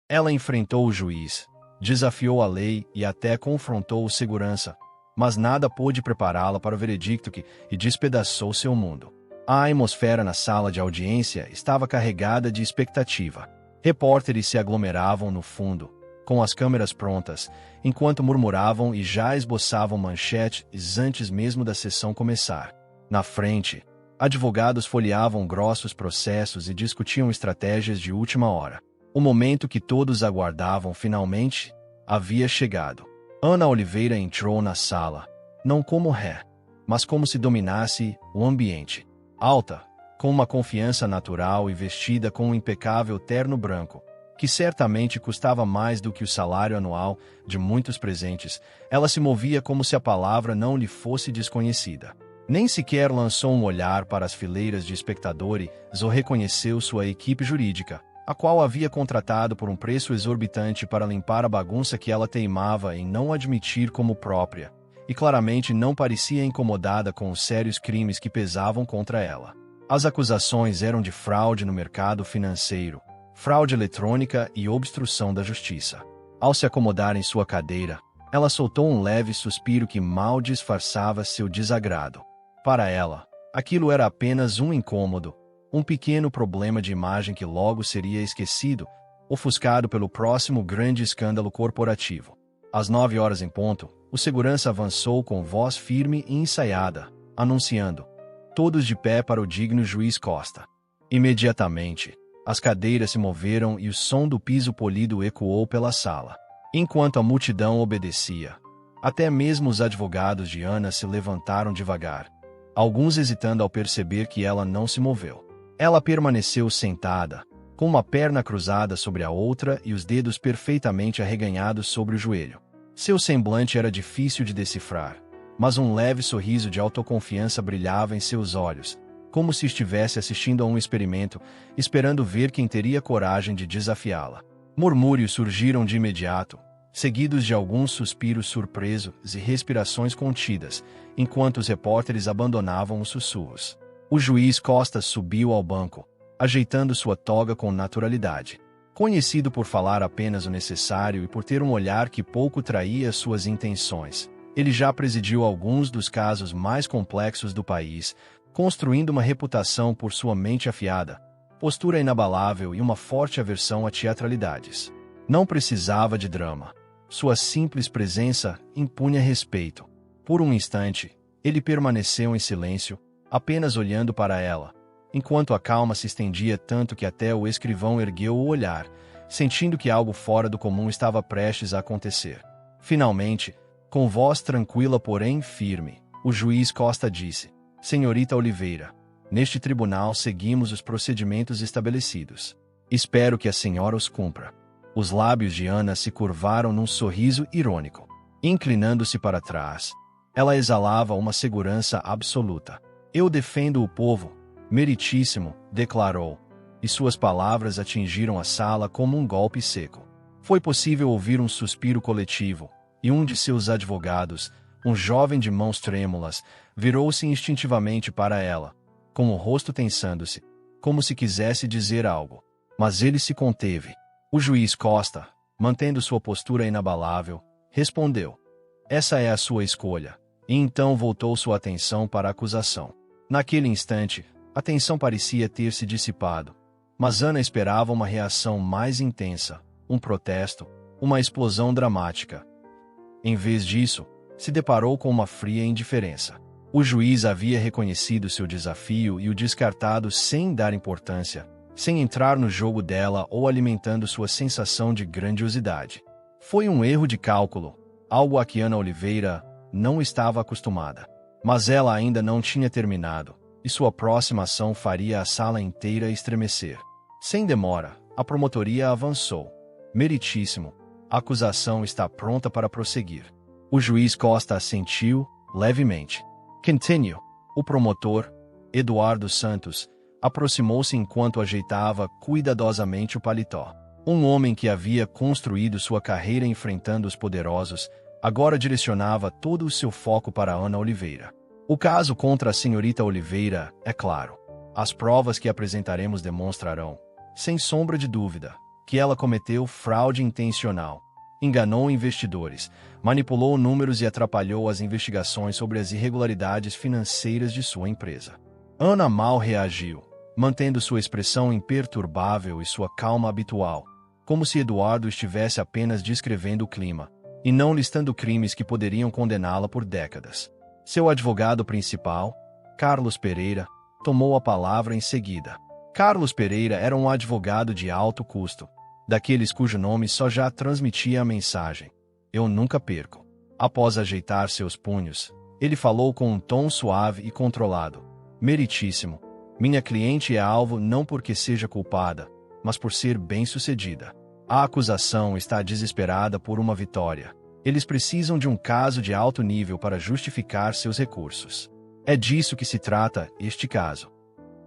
Ela enfrentou o juiz, desafiou a lei e até confrontou o segurança, mas nada pôde prepará-la para o veredicto e despedaçou seu mundo. A atmosfera na sala de audiência estava carregada de expectativa. Repórteres se aglomeravam no fundo, com as câmeras prontas, enquanto murmuravam e já esboçavam manchetes antes mesmo da sessão começar. Na frente, advogados folheavam grossos processos e discutiam estratégias de última hora. O momento que todos aguardavam finalmente havia chegado. Ana Oliveira entrou na sala, não como ré, mas como se dominasse o ambiente. Alta, com uma confiança natural e vestida com um impecável terno branco, que certamente custava mais do que o salário anual de muitos presentes, ela se movia como se a palavra não lhe fosse desconhecida. Nem sequer lançou um olhar para as fileiras de espectadores ou reconheceu sua equipe jurídica, a qual havia contratado por um preço exorbitante para limpar a bagunça que ela teimava em não admitir como própria, e claramente não parecia incomodada com os sérios crimes que pesavam contra ela. As acusações eram de fraude no mercado financeiro, fraude eletrônica e obstrução da justiça. Ao se acomodar em sua cadeira, ela soltou um leve suspiro que mal disfarçava seu desagrado. Para ela, aquilo era apenas um incômodo, um pequeno problema de imagem que logo seria esquecido, ofuscado pelo próximo grande escândalo corporativo. Às 9 horas em ponto, o segurança avançou com voz firme e ensaiada, anunciando: todos de pé para o digno juiz Costa. Imediatamente, as cadeiras se moveram e o som do piso polido ecoou pela sala. Enquanto a multidão obedecia, até mesmo os advogados de Ana se levantaram devagar, alguns hesitando ao perceber que ela não se moveu. Ela permaneceu sentada, com uma perna cruzada sobre a outra e os dedos perfeitamente arreganhados sobre o joelho. Seu semblante era difícil de decifrar, mas um leve sorriso de autoconfiança brilhava em seus olhos, como se estivesse assistindo a um experimento, esperando ver quem teria coragem de desafiá-la. Murmúrios surgiram de imediato, seguidos de alguns suspiros surpresos e respirações contidas, enquanto os repórteres abandonavam os sussurros. O juiz Costa subiu ao banco, ajeitando sua toga com naturalidade. Conhecido por falar apenas o necessário e por ter um olhar que pouco traía suas intenções, ele já presidiu alguns dos casos mais complexos do país, construindo uma reputação por sua mente afiada, postura inabalável e uma forte aversão a teatralidades. Não precisava de drama. Sua simples presença impunha respeito. Por um instante, ele permaneceu em silêncio, apenas olhando para ela, enquanto a calma se estendia tanto que até o escrivão ergueu o olhar, sentindo que algo fora do comum estava prestes a acontecer. Finalmente, com voz tranquila porém firme, o juiz Costa disse: Senhorita Oliveira, neste tribunal seguimos os procedimentos estabelecidos. Espero que a senhora os cumpra. Os lábios de Ana se curvaram num sorriso irônico. Inclinando-se para trás, ela exalava uma segurança absoluta. Eu defendo o povo, meritíssimo, declarou, e suas palavras atingiram a sala como um golpe seco. Foi possível ouvir um suspiro coletivo, e um de seus advogados, um jovem de mãos trêmulas, virou-se instintivamente para ela, com o rosto tensando-se, como se quisesse dizer algo. Mas ele se conteve. O juiz Costa, mantendo sua postura inabalável, respondeu: Essa é a sua escolha. E então voltou sua atenção para a acusação. Naquele instante, a tensão parecia ter se dissipado, mas Ana esperava uma reação mais intensa, um protesto, uma explosão dramática. Em vez disso, se deparou com uma fria indiferença. O juiz havia reconhecido seu desafio e o descartado sem dar importância, sem entrar no jogo dela ou alimentando sua sensação de grandiosidade. Foi um erro de cálculo, algo a que Ana Oliveira não estava acostumada. Mas ela ainda não tinha terminado, e sua próxima ação faria a sala inteira estremecer. Sem demora, a promotoria avançou. Meritíssimo, a acusação está pronta para prosseguir. O juiz Costa assentiu, levemente. Continue. O promotor, Eduardo Santos, aproximou-se enquanto ajeitava cuidadosamente o paletó. Um homem que havia construído sua carreira enfrentando os poderosos, agora direcionava todo o seu foco para Ana Oliveira. O caso contra a senhorita Oliveira, é claro. As provas que apresentaremos demonstrarão, sem sombra de dúvida, que ela cometeu fraude intencional, enganou investidores, manipulou números e atrapalhou as investigações sobre as irregularidades financeiras de sua empresa. Ana mal reagiu, mantendo sua expressão imperturbável e sua calma habitual, como se Eduardo estivesse apenas descrevendo o clima, e não listando crimes que poderiam condená-la por décadas. Seu advogado principal, Carlos Pereira, tomou a palavra em seguida. Carlos Pereira era um advogado de alto custo, daqueles cujo nome só já transmitia a mensagem: "Eu nunca perco." Após ajeitar seus punhos, ele falou com um tom suave e controlado: "Meritíssimo, minha cliente é alvo não porque seja culpada, mas por ser bem-sucedida. A acusação está desesperada por uma vitória. Eles precisam de um caso de alto nível para justificar seus recursos. É disso que se trata este caso."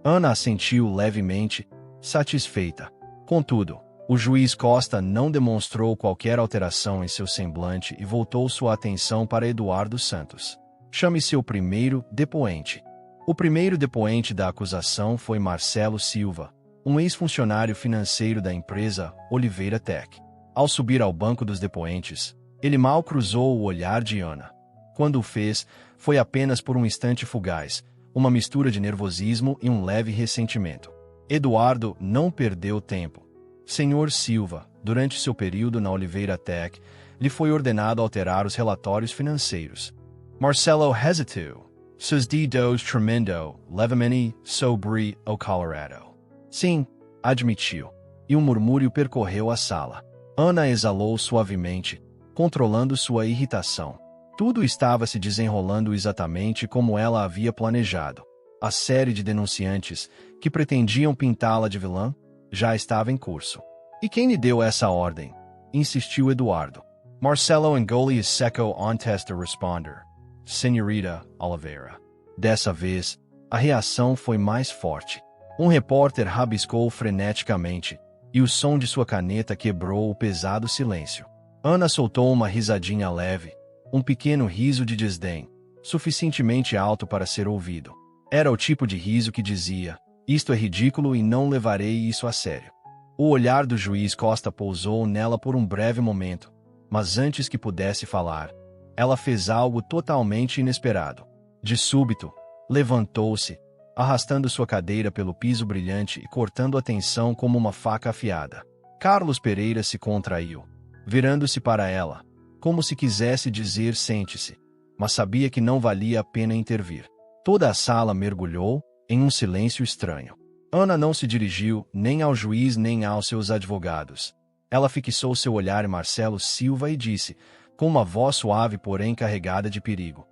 Ana assentiu levemente, satisfeita. Contudo, o juiz Costa não demonstrou qualquer alteração em seu semblante e voltou sua atenção para Eduardo Santos. "Chame seu primeiro depoente." O primeiro depoente da acusação foi Marcelo Silva, um ex-funcionário financeiro da empresa Oliveira Tech. Ao subir ao banco dos depoentes, ele mal cruzou o olhar de Ana. Quando o fez, foi apenas por um instante fugaz, uma mistura de nervosismo e um leve ressentimento. Eduardo não perdeu tempo. "Senhor Silva, durante seu período na Oliveira Tech, lhe foi ordenado alterar os relatórios financeiros." Marcelo hesitou. "Seus dedos tremendo, levemente sobre o Colorado." "Sim," admitiu, e um murmúrio percorreu a sala. Ana exalou suavemente, controlando sua irritação. Tudo estava se desenrolando exatamente como ela havia planejado. A série de denunciantes, que pretendiam pintá-la de vilã, já estava em curso. "E quem lhe deu essa ordem?" insistiu Eduardo. Marcelo engoliu seco antes de responder. "Senhorita Oliveira." Dessa vez, a reação foi mais forte. Um repórter rabiscou freneticamente, e o som de sua caneta quebrou o pesado silêncio. Ana soltou uma risadinha leve, um pequeno riso de desdém, suficientemente alto para ser ouvido. Era o tipo de riso que dizia: "Isto é ridículo e não levarei isso a sério." O olhar do juiz Costa pousou nela por um breve momento, mas antes que pudesse falar, ela fez algo totalmente inesperado. De súbito, levantou-se, arrastando sua cadeira pelo piso brilhante e cortando a tensão como uma faca afiada. Carlos Pereira se contraiu, virando-se para ela, como se quisesse dizer "sente-se", mas sabia que não valia a pena intervir. Toda a sala mergulhou em um silêncio estranho. Ana não se dirigiu nem ao juiz nem aos seus advogados. Ela fixou seu olhar em Marcelo Silva e disse, com uma voz suave porém carregada de perigo: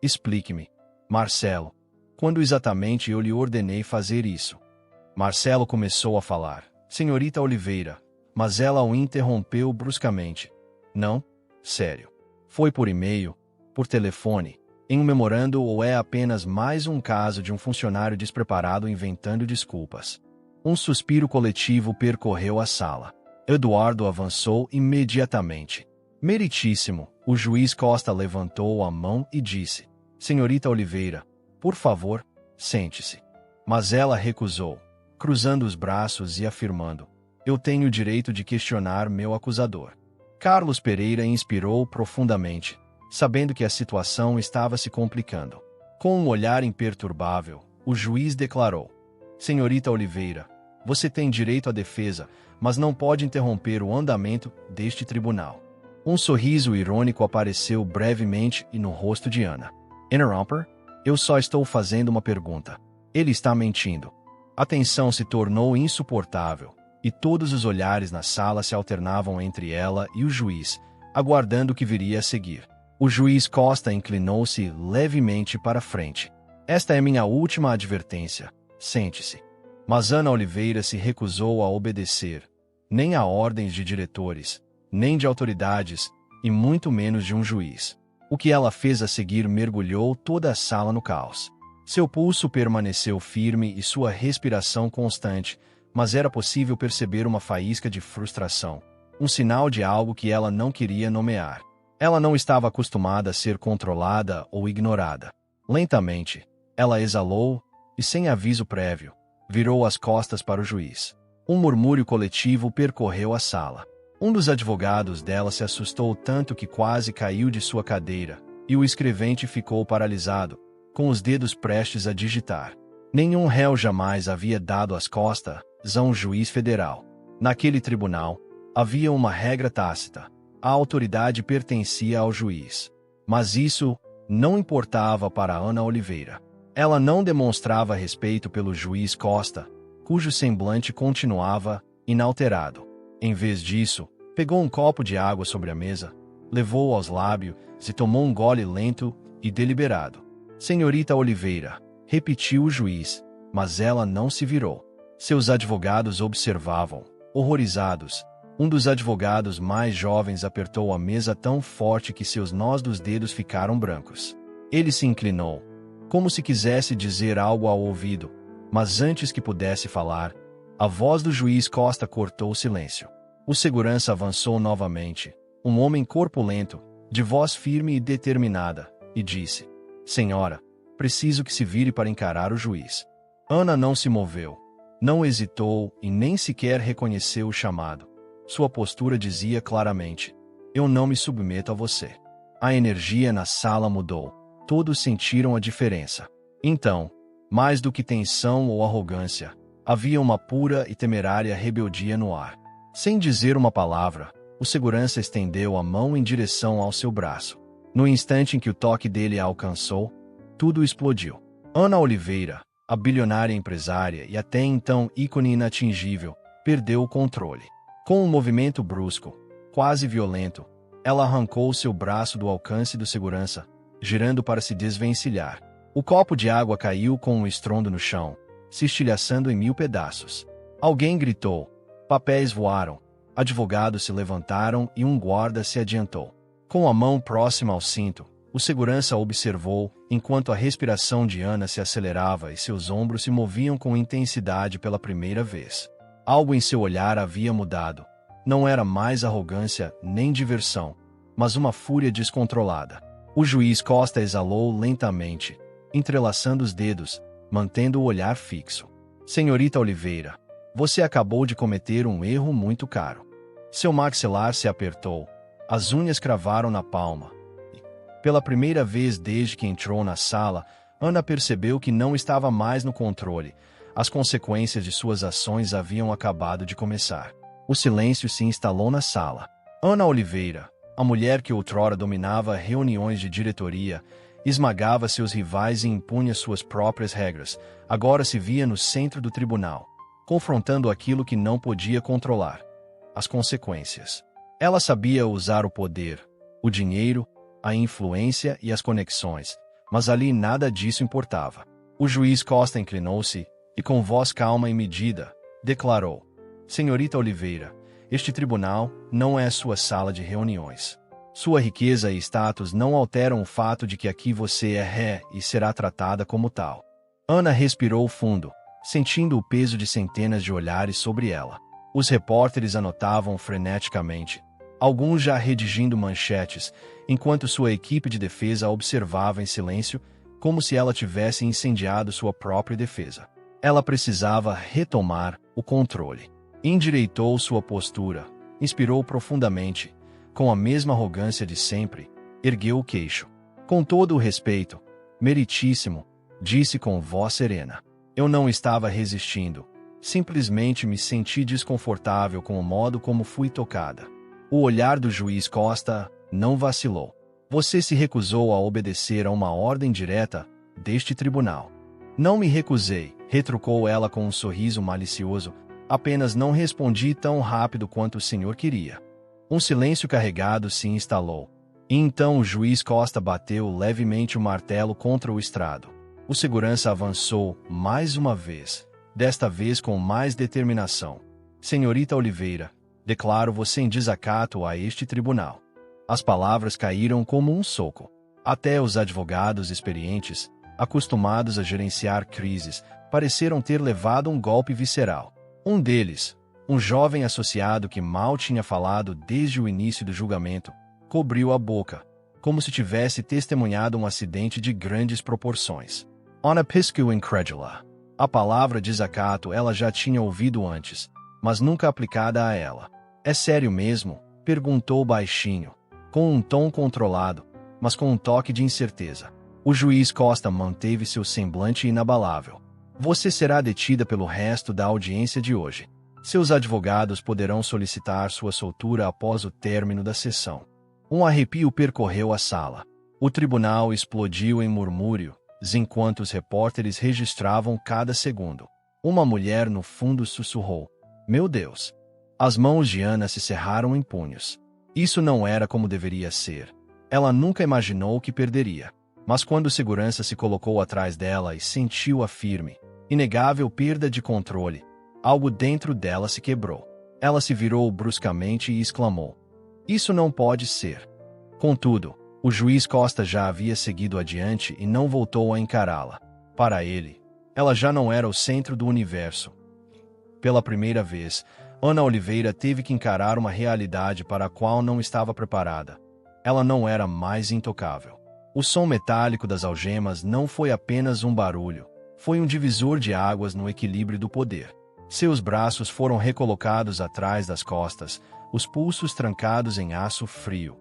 "Explique-me, Marcelo, quando exatamente eu lhe ordenei fazer isso?" Marcelo começou a falar: "Senhorita Oliveira", mas ela o interrompeu bruscamente. "Não? Sério. Foi por e-mail, por telefone, em um memorando ou é apenas mais um caso de um funcionário despreparado inventando desculpas?" Um suspiro coletivo percorreu a sala. Eduardo avançou imediatamente. "Meritíssimo." O juiz Costa levantou a mão e disse: "Senhorita Oliveira, por favor, sente-se." Mas ela recusou, cruzando os braços e afirmando: "Eu tenho o direito de questionar meu acusador." Carlos Pereira inspirou profundamente, sabendo que a situação estava se complicando. Com um olhar imperturbável, o juiz declarou: "Senhorita Oliveira, você tem direito à defesa, mas não pode interromper o andamento deste tribunal." Um sorriso irônico apareceu brevemente e no rosto de Ana. "Interromper? Eu só estou fazendo uma pergunta." Ele está mentindo. A tensão se tornou insuportável, e todos os olhares na sala se alternavam entre ela e o juiz, aguardando o que viria a seguir. O juiz Costa inclinou-se levemente para frente. "Esta é minha última advertência. Sente-se." Mas Ana Oliveira se recusou a obedecer, nem a ordens de diretores, nem de autoridades, e muito menos de um juiz. O que ela fez a seguir mergulhou toda a sala no caos. Seu pulso permaneceu firme e sua respiração constante, mas era possível perceber uma faísca de frustração, um sinal de algo que ela não queria nomear. Ela não estava acostumada a ser controlada ou ignorada. Lentamente, ela exalou e, sem aviso prévio, virou as costas para o juiz. Um murmúrio coletivo percorreu a sala. Um dos advogados dela se assustou tanto que quase caiu de sua cadeira, e o escrevente ficou paralisado, com os dedos prestes a digitar. Nenhum réu jamais havia dado as costas a um juiz federal. Naquele tribunal, havia uma regra tácita. A autoridade pertencia ao juiz. Mas isso não importava para Ana Oliveira. Ela não demonstrava respeito pelo juiz Costa, cujo semblante continuava inalterado. Em vez disso, pegou um copo de água sobre a mesa, levou-o aos lábios e tomou um gole lento e deliberado. Senhorita Oliveira, repetiu o juiz, mas ela não se virou. Seus advogados observavam, horrorizados. Um dos advogados mais jovens apertou a mesa tão forte que seus nós dos dedos ficaram brancos. Ele se inclinou, como se quisesse dizer algo ao ouvido, mas antes que pudesse falar, a voz do juiz Costa cortou o silêncio. O segurança avançou novamente, um homem corpulento, de voz firme e determinada, e disse: Senhora, preciso que se vire para encarar o juiz. Ana não se moveu, não hesitou e nem sequer reconheceu o chamado. Sua postura dizia claramente: Eu não me submeto a você. A energia na sala mudou. Todos sentiram a diferença. Então, mais do que tensão ou arrogância, havia uma pura e temerária rebeldia no ar. Sem dizer uma palavra, o segurança estendeu a mão em direção ao seu braço. No instante em que o toque dele a alcançou, tudo explodiu. Ana Oliveira, a bilionária empresária e até então ícone inatingível, perdeu o controle. Com um movimento brusco, quase violento, ela arrancou seu braço do alcance do segurança, girando para se desvencilhar. O copo de água caiu com um estrondo no chão, se estilhaçando em 1000 pedaços. Alguém gritou. Papéis voaram. Advogados se levantaram e um guarda se adiantou. Com a mão próxima ao cinto, o segurança observou, enquanto a respiração de Ana se acelerava e seus ombros se moviam com intensidade pela primeira vez. Algo em seu olhar havia mudado. Não era mais arrogância nem diversão, mas uma fúria descontrolada. O juiz Costa exalou lentamente, entrelaçando os dedos, mantendo o olhar fixo. Senhorita Oliveira, você acabou de cometer um erro muito caro. Seu maxilar se apertou, as unhas cravaram na palma. E, pela primeira vez desde que entrou na sala, Ana percebeu que não estava mais no controle. As consequências de suas ações haviam acabado de começar. O silêncio se instalou na sala. Ana Oliveira, a mulher que outrora dominava reuniões de diretoria, esmagava seus rivais e impunha suas próprias regras, agora se via no centro do tribunal, confrontando aquilo que não podia controlar: as consequências. Ela sabia usar o poder, o dinheiro, a influência e as conexões, mas ali nada disso importava. O juiz Costa inclinou-se e, com voz calma e medida, declarou: Senhorita Oliveira, este tribunal não é sua sala de reuniões. Sua riqueza e status não alteram o fato de que aqui você é ré e será tratada como tal. Ana respirou fundo, sentindo o peso de centenas de olhares sobre ela. Os repórteres anotavam freneticamente, alguns já redigindo manchetes, enquanto sua equipe de defesa observava em silêncio, como se ela tivesse incendiado sua própria defesa. Ela precisava retomar o controle. Endireitou sua postura, inspirou profundamente, com a mesma arrogância de sempre, ergueu o queixo. Com todo o respeito, meritíssimo, disse com voz serena. Eu não estava resistindo. Simplesmente me senti desconfortável com o modo como fui tocada. O olhar do juiz Costa não vacilou. Você se recusou a obedecer a uma ordem direta deste tribunal. Não me recusei, retrucou ela com um sorriso malicioso. Apenas não respondi tão rápido quanto o senhor queria. Um silêncio carregado se instalou. E então o juiz Costa bateu levemente o martelo contra o estrado. O segurança avançou mais uma vez, desta vez com mais determinação. Senhorita Oliveira, declaro você em desacato a este tribunal. As palavras caíram como um soco. Até os advogados experientes, acostumados a gerenciar crises, pareceram ter levado um golpe visceral. Um deles, um jovem associado que mal tinha falado desde o início do julgamento, cobriu a boca, como se tivesse testemunhado um acidente de grandes proporções. Ana piscou incrédula. A palavra desacato ela já tinha ouvido antes, mas nunca aplicada a ela. É sério mesmo? Perguntou baixinho, com um tom controlado, mas com um toque de incerteza. O juiz Costa manteve seu semblante inabalável. Você será detida pelo resto da audiência de hoje. Seus advogados poderão solicitar sua soltura após o término da sessão. Um arrepio percorreu a sala. O tribunal explodiu em murmúrios enquanto os repórteres registravam cada segundo. Uma mulher no fundo sussurrou: "Meu Deus!" As mãos de Ana se cerraram em punhos. Isso não era como deveria ser. Ela nunca imaginou que perderia. Mas quando o segurança se colocou atrás dela e sentiu a firme, inegável perda de controle, algo dentro dela se quebrou. Ela se virou bruscamente e exclamou: "Isso não pode ser." Contudo, o juiz Costa já havia seguido adiante e não voltou a encará-la. Para ele, ela já não era o centro do universo. Pela primeira vez, Ana Oliveira teve que encarar uma realidade para a qual não estava preparada. Ela não era mais intocável. O som metálico das algemas não foi apenas um barulho, foi um divisor de águas no equilíbrio do poder. Seus braços foram recolocados atrás das costas, os pulsos trancados em aço frio.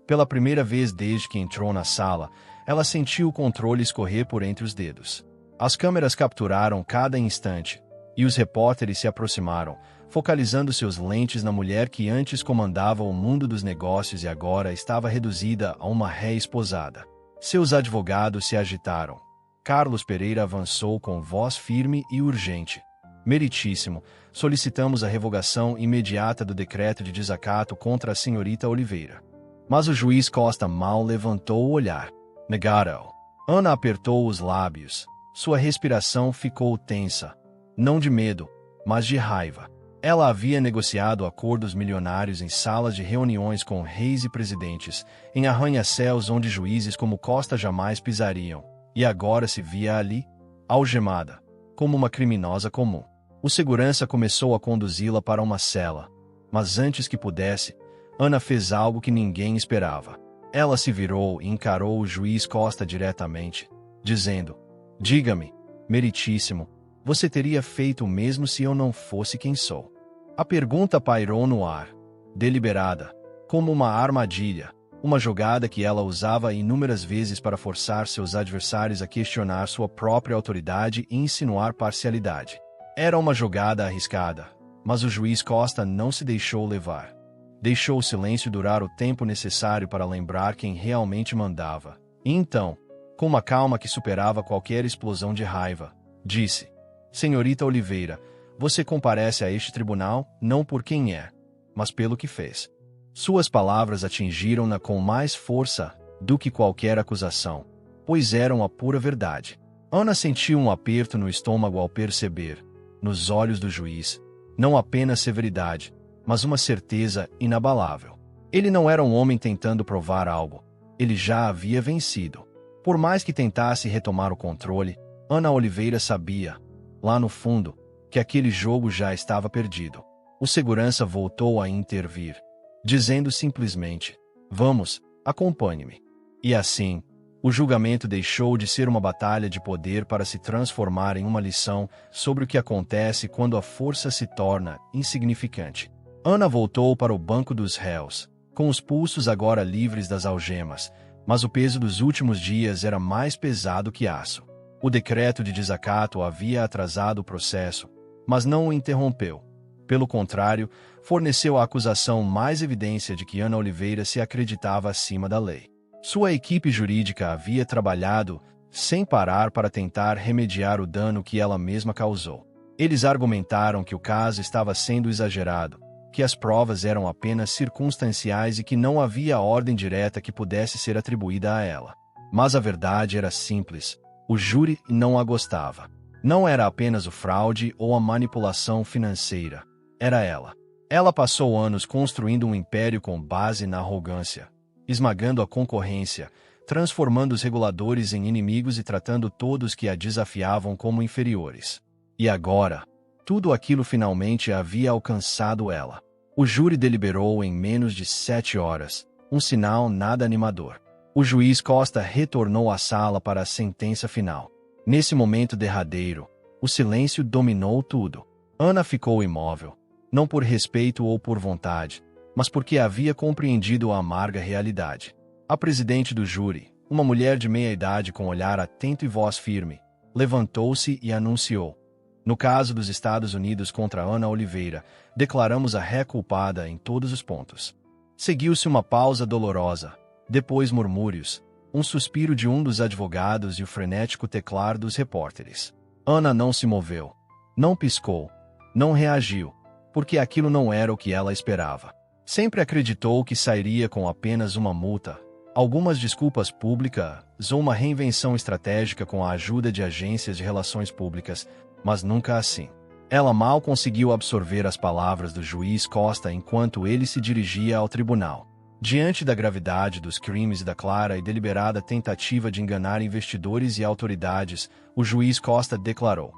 Pela primeira vez desde que entrou na sala, ela sentiu o controle escorrer por entre os dedos. As câmeras capturaram cada instante, e os repórteres se aproximaram, focalizando seus lentes na mulher que antes comandava o mundo dos negócios e agora estava reduzida a uma ré esposada. Seus advogados se agitaram. Carlos Pereira avançou com voz firme e urgente: "Meritíssimo, solicitamos a revogação imediata do decreto de desacato contra a senhorita Oliveira." Mas o juiz Costa mal levantou o olhar. "Negaram." Ana apertou os lábios. Sua respiração ficou tensa. Não de medo, mas de raiva. Ela havia negociado acordos milionários em salas de reuniões com reis e presidentes, em arranha-céus onde juízes como Costa jamais pisariam, e agora se via ali, algemada, como uma criminosa comum. O segurança começou a conduzi-la para uma cela, mas antes que pudesse, Ana fez algo que ninguém esperava. Ela se virou e encarou o juiz Costa diretamente, dizendo: "Diga-me, meritíssimo, você teria feito o mesmo se eu não fosse quem sou?" A pergunta pairou no ar, deliberada, como uma armadilha, uma jogada que ela usava inúmeras vezes para forçar seus adversários a questionar sua própria autoridade e insinuar parcialidade. Era uma jogada arriscada, mas o juiz Costa não se deixou levar. Deixou o silêncio durar o tempo necessário para lembrar quem realmente mandava. E então, com uma calma que superava qualquer explosão de raiva, disse: "Senhorita Oliveira, você comparece a este tribunal não por quem é, mas pelo que fez." Suas palavras atingiram-na com mais força do que qualquer acusação, pois eram a pura verdade. Ana sentiu um aperto no estômago ao perceber, nos olhos do juiz, não apenas severidade, mas uma certeza inabalável. Ele não era um homem tentando provar algo. Ele já havia vencido. Por mais que tentasse retomar o controle, Ana Oliveira sabia, lá no fundo, que aquele jogo já estava perdido. O segurança voltou a intervir, dizendo simplesmente: "Vamos, acompanhe-me." E assim, o julgamento deixou de ser uma batalha de poder para se transformar em uma lição sobre o que acontece quando a força se torna insignificante. Ana voltou para o banco dos réus, com os pulsos agora livres das algemas, mas o peso dos últimos dias era mais pesado que aço. O decreto de desacato havia atrasado o processo, mas não o interrompeu. Pelo contrário, forneceu à acusação mais evidência de que Ana Oliveira se acreditava acima da lei. Sua equipe jurídica havia trabalhado sem parar para tentar remediar o dano que ela mesma causou. Eles argumentaram que o caso estava sendo exagerado, que as provas eram apenas circunstanciais e que não havia ordem direta que pudesse ser atribuída a ela. Mas a verdade era simples: o júri não a gostava. Não era apenas o fraude ou a manipulação financeira. Era ela. Ela passou anos construindo um império com base na arrogância, esmagando a concorrência, transformando os reguladores em inimigos e tratando todos que a desafiavam como inferiores. E agora, tudo aquilo finalmente havia alcançado ela. O júri deliberou em menos de 7 horas, um sinal nada animador. O juiz Costa retornou à sala para a sentença final. Nesse momento derradeiro, o silêncio dominou tudo. Ana ficou imóvel, não por respeito ou por vontade, mas porque havia compreendido a amarga realidade. A presidente do júri, uma mulher de meia-idade com olhar atento e voz firme, levantou-se e anunciou: no caso dos Estados Unidos contra Ana Oliveira, declaramos a ré culpada em todos os pontos. Seguiu-se uma pausa dolorosa, depois murmúrios, um suspiro de um dos advogados e o frenético teclar dos repórteres. Ana não se moveu, não piscou, não reagiu, porque aquilo não era o que ela esperava. Sempre acreditou que sairia com apenas uma multa, algumas desculpas públicas ou uma reinvenção estratégica com a ajuda de agências de relações públicas, mas nunca assim. Ela mal conseguiu absorver as palavras do juiz Costa enquanto ele se dirigia ao tribunal. Diante da gravidade dos crimes e da clara e deliberada tentativa de enganar investidores e autoridades, o juiz Costa declarou: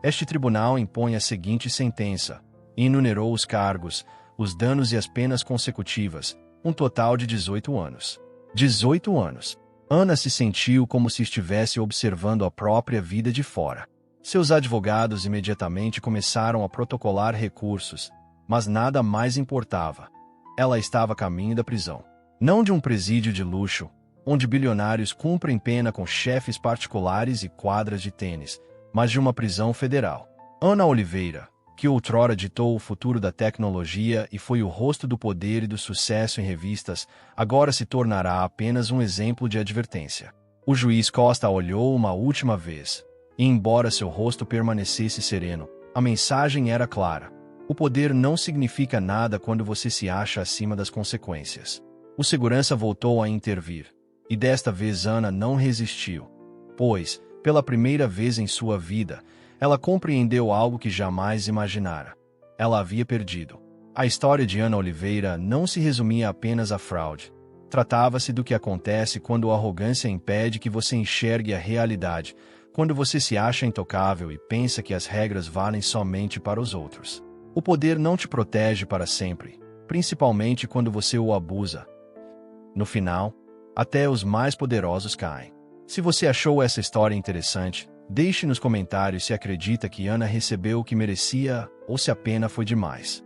este tribunal impõe a seguinte sentença, e enumerou os cargos, os danos e as penas consecutivas, um total de 18 anos. 18 anos. Ana se sentiu como se estivesse observando a própria vida de fora. Seus advogados imediatamente começaram a protocolar recursos, mas nada mais importava. Ela estava a caminho da prisão. Não de um presídio de luxo, onde bilionários cumprem pena com chefes particulares e quadras de tênis, mas de uma prisão federal. Ana Oliveira, que outrora ditou o futuro da tecnologia e foi o rosto do poder e do sucesso em revistas, agora se tornará apenas um exemplo de advertência. O juiz Costa olhou uma última vez, e embora seu rosto permanecesse sereno, a mensagem era clara: o poder não significa nada quando você se acha acima das consequências. O segurança voltou a intervir, e desta vez Ana não resistiu, pois, pela primeira vez em sua vida, ela compreendeu algo que jamais imaginara. Ela havia perdido. A história de Ana Oliveira não se resumia apenas à fraude. Tratava-se do que acontece quando a arrogância impede que você enxergue a realidade, quando você se acha intocável e pensa que as regras valem somente para os outros. O poder não te protege para sempre, principalmente quando você o abusa. No final, até os mais poderosos caem. Se você achou essa história interessante, deixe nos comentários se acredita que Ana recebeu o que merecia ou se a pena foi demais.